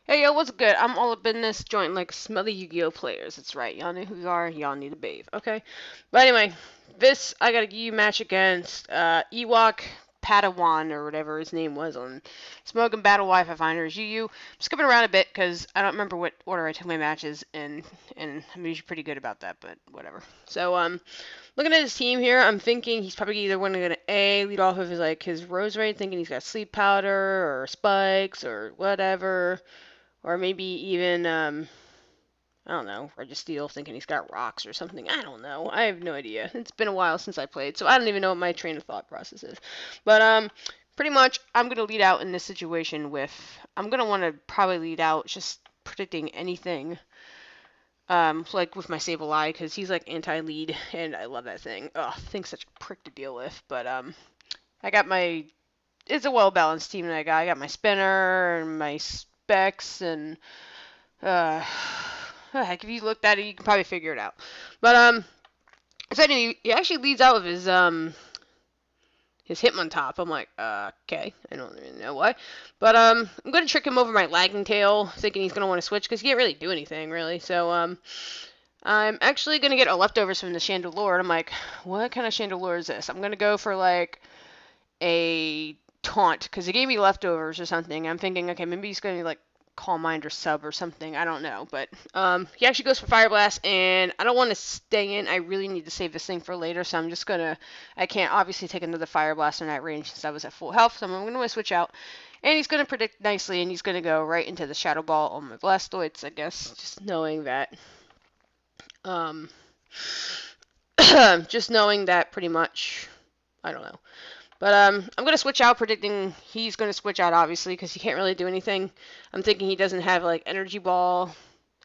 Hey yo, what's good? I'm all up in this joint like smelly Yu-Gi-Oh players. That's right. Y'all know who you are. Y'all need to bathe. Okay. But anyway, this I got a Yu match against Ewokpadawan or whatever his name was on Smoke and Battle Wi-Fi Finders. UU. I'm skipping around a bit because I don't remember what order I took my matches and I'm usually pretty good about that, but whatever. So looking at his team here, I'm thinking he's probably either going to lead off of his Rose Raid, thinking he's got Sleep Powder or Spikes or whatever. Or maybe even, I don't know, Registeel thinking he's got rocks or something. I don't know. I have no idea. It's been a while since I played, so I don't even know what my train of thought process is. But, pretty much, I'm going to lead out in this situation with, I'm going to want to probably lead out just predicting anything, like with my Sableye, because he's like anti-lead, and I love that thing. Ugh, thing's such a prick to deal with. But, I got my, it's a well-balanced team that I got my spinner and my specs and heck, if you looked at it, you can probably figure it out. But so anyway, he actually leads out with his Hitmontop. I'm like, okay, I don't really know why, but I'm gonna trick him over my lagging tail, thinking he's gonna want to switch because he can't really do anything really. So I'm actually gonna get a leftovers from the Chandelure, and I'm like, what kind of Chandelure is this? I'm gonna go for like a taunt because he gave me leftovers or something. I'm thinking, okay, maybe he's gonna like Calm Mind or sub or something. I don't know, but he actually goes for Fire Blast, and I don't want to stay in. I really need to save this thing for later, so I'm just gonna. I can't obviously take another Fire Blast in that range since I was at full health, so I'm gonna switch out. And he's gonna predict nicely, and he's gonna go right into the Shadow Ball on my Blastoids, I guess, just knowing that. Um, just knowing that pretty much. I don't know. But I'm gonna switch out, predicting he's gonna switch out obviously because he can't really do anything. I'm thinking he doesn't have like Energy Ball.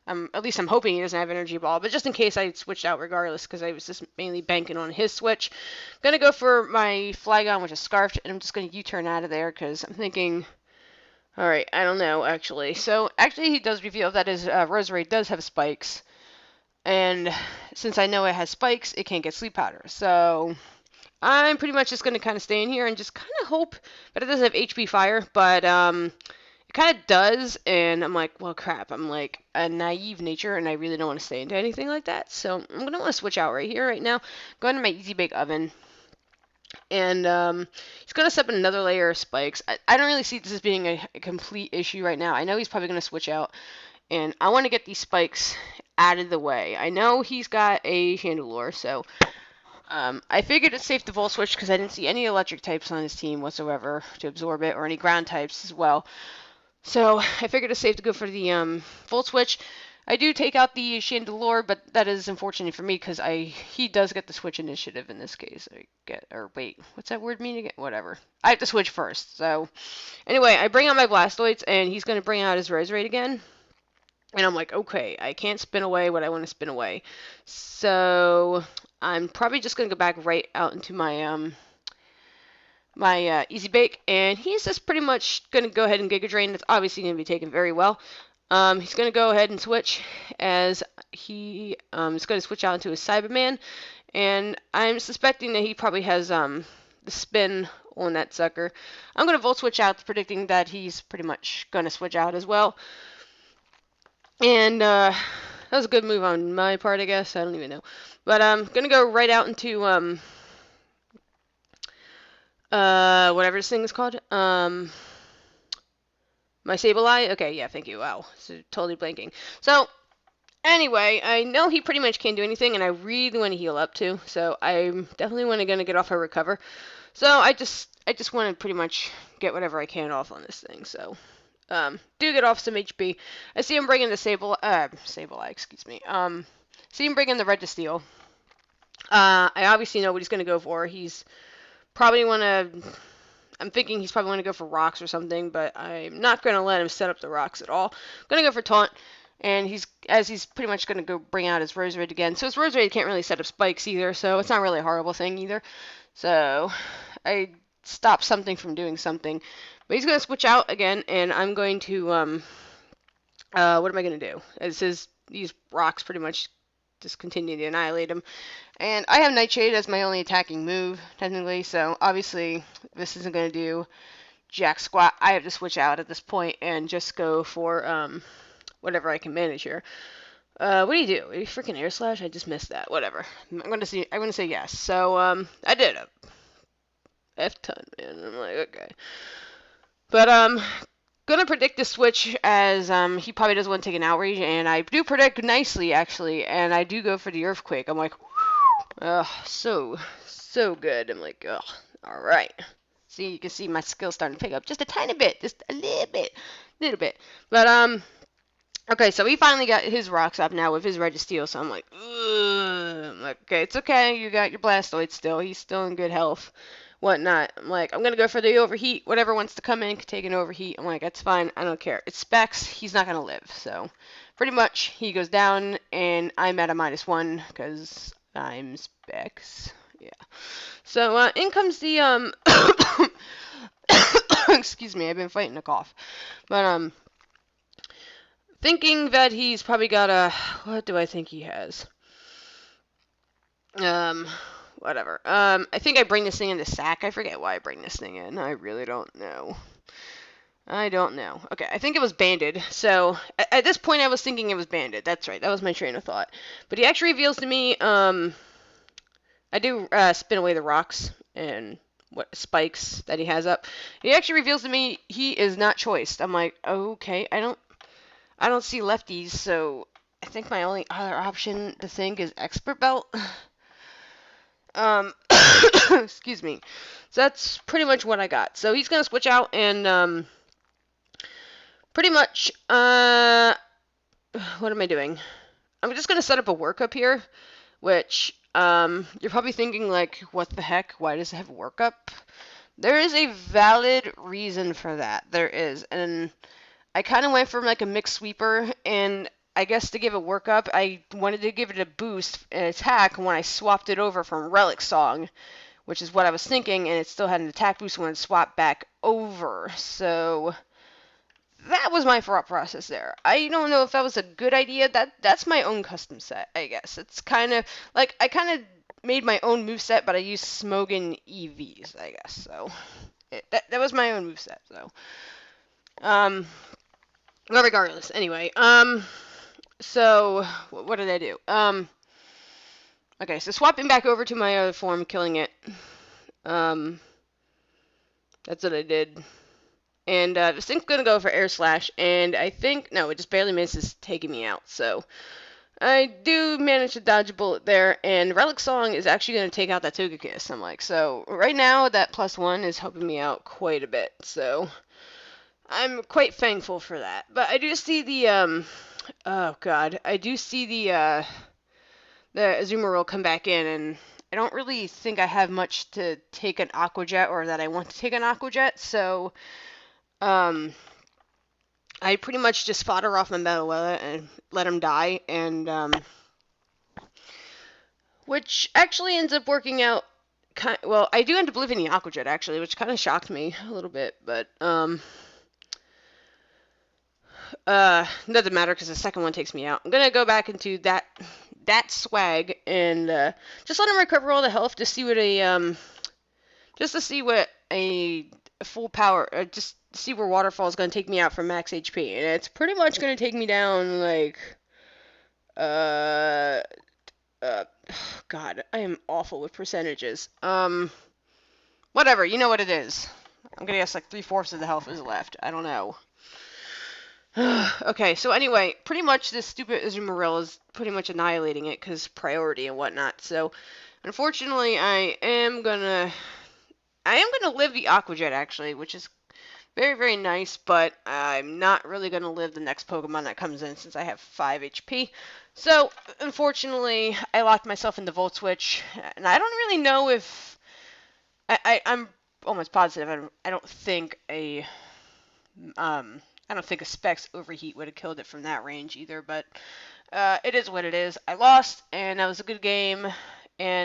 At least I'm hoping he doesn't have Energy Ball. But just in case, I switched out regardless because I was just mainly banking on his switch. Gonna go for my Flygon, which is Scarfed, and I'm just gonna U-turn out of there because I'm thinking. All right, I don't know actually. So actually, he does reveal that his Roserade does have spikes, and since I know it has spikes, it can't get Sleep Powder. So I'm pretty much just going to kind of stay in here and just kind of hope that it doesn't have HP fire, but it kind of does, and I'm like, well, crap. I'm like a naive nature, and I really don't want to stay into anything like that, so I'm going to want to switch out right here, right now. Go into my Easy Bake Oven, and he's going to set up another layer of spikes. I don't really see this as being a complete issue right now. I know he's probably going to switch out, and I want to get these spikes out of the way. I know he's got a Chandelure, so I figured it's safe to Volt Switch because I didn't see any electric types on his team whatsoever to absorb it, or any ground types as well. So I figured it's safe to go for the Volt Switch. I do take out the Chandelure, but that is unfortunate for me because he does get the switch initiative in this case. Wait, what's that word mean again? Whatever. I have to switch first. So anyway, I bring out my Blastoids, and he's gonna bring out his Roserade again. And I'm like, okay, I can't spin away what I want to spin away. So I'm probably just gonna go back right out into my Easy Bake, and he's just pretty much gonna go ahead and Giga Drain. That's obviously gonna be taken very well. He's gonna go ahead and switch as he is gonna switch out into his Cyberman, and I'm suspecting that he probably has the spin on that sucker. I'm gonna Volt Switch out, predicting that he's pretty much gonna switch out as well. And that was a good move on my part, I guess. I don't even know. But I'm gonna go right out into whatever this thing is called. My Sableye. Okay, yeah, thank you. Wow, so totally blanking. So anyway, I know he pretty much can't do anything, and I really want to heal up too. So I'm definitely gonna get off her recover. So I just want to pretty much get whatever I can off on this thing. So do get off some HP. I see him bringing the Sableye, excuse me. See him bringing the Registeel. I obviously know what he's gonna go for. He's probably wanna. I'm thinking he's probably gonna go for rocks or something, but I'm not gonna let him set up the rocks at all. I'm gonna go for taunt, and he's pretty much gonna go bring out his Roserade again. So his Roserade can't really set up spikes either, so it's not really a horrible thing either. So I stopped something from doing something. But he's going to switch out again, and I'm going to, what am I going to do? These rocks pretty much just continue to annihilate him. And I have Nightshade as my only attacking move, technically, so obviously this isn't going to do jack squat. I have to switch out at this point and just go for whatever I can manage here. What do you do? Are you freaking air slash? I just missed that. Whatever. I'm gonna see. I'm gonna say yes. So I did a F ton, man. I'm like, okay. But gonna predict the switch as he probably doesn't want to take an outrage, and I do predict nicely actually, and I do go for the earthquake. I'm like, so good. I'm like, all right. See, you can see my skills starting to pick up just a tiny bit, just a little bit. But okay, so he finally got his rocks up now with his Registeel, so I'm like, ugh. I'm like, okay, it's okay. You got your Blastoise still. He's still in good health, whatnot. I'm like, I'm gonna go for the overheat. Whatever wants to come in can take an overheat. I'm like, that's fine. I don't care. It's Specs. He's not gonna live. So pretty much he goes down, and I'm at a -1 because I'm Specs. Yeah. So in comes the excuse me, I've been fighting a cough, but thinking that he's probably got a, what do I think he has? Whatever. I think I bring this thing in the sack. I forget why I bring this thing in. I really don't know. I don't know. Okay, I think it was banded. So at this point, I was thinking it was banded. That's right. That was my train of thought. But he actually reveals to me, I do spin away the rocks and what spikes that he has up. He actually reveals to me he is not choiced. I'm like, okay, I don't see lefties, so I think my only other option to think is expert belt. Excuse me. So that's pretty much what I got. So he's gonna switch out and pretty much what am I doing? I'm just gonna set up a workup here, which you're probably thinking like, what the heck? Why does it have workup? There is a valid reason for that. There is, and I kind of went from like a mixed sweeper, and I guess to give it workup, I wanted to give it a boost in attack when I swapped it over from Relic Song, which is what I was thinking, and it still had an attack boost when it swapped back over. So that was my thought process there. I don't know if that was a good idea. That's my own custom set, I guess. It's kind of like I kind of made my own moveset, but I used Smogon EVs, I guess. So that was my own moveset. So well, regardless. Anyway, so what did I do? Okay, so swapping back over to my other form, killing it. That's what I did. And this thing's gonna go for air slash, and I think no, it just barely misses taking me out. So I do manage to dodge a bullet there, and Relic Song is actually gonna take out that Togekiss. I'm like, so right now that +1 is helping me out quite a bit. So I'm quite thankful for that. But I do see the oh god, I do see the Azumarill come back in, and I don't really think I have much to take an Aqua Jet, or that I want to take an Aqua Jet. So I pretty much just fodder off my Metaletta and let him die, and which actually ends up working out. Well, I do end up living the Aqua Jet actually, which kind of shocked me a little bit, but doesn't matter because the second one takes me out. I'm gonna go back into that swag and just let him recover all the health to see what a full power, just see where Waterfall is gonna take me out for max HP, and it's pretty much gonna take me down like God, I am awful with percentages. Whatever, you know what it is. I'm gonna guess like 3/4 of the health is left. I don't know. Okay, so anyway, pretty much this stupid Azumarill is pretty much annihilating it because priority and whatnot. So, unfortunately, I am gonna live the Aqua Jet actually, which is very, very nice, but I'm not really gonna live the next Pokemon that comes in since I have 5 HP. So, unfortunately, I locked myself in the Volt Switch, and I don't really know if I'm almost positive. I don't think a Specs overheat would have killed it from that range either, but it is what it is. I lost, and that was a good game, and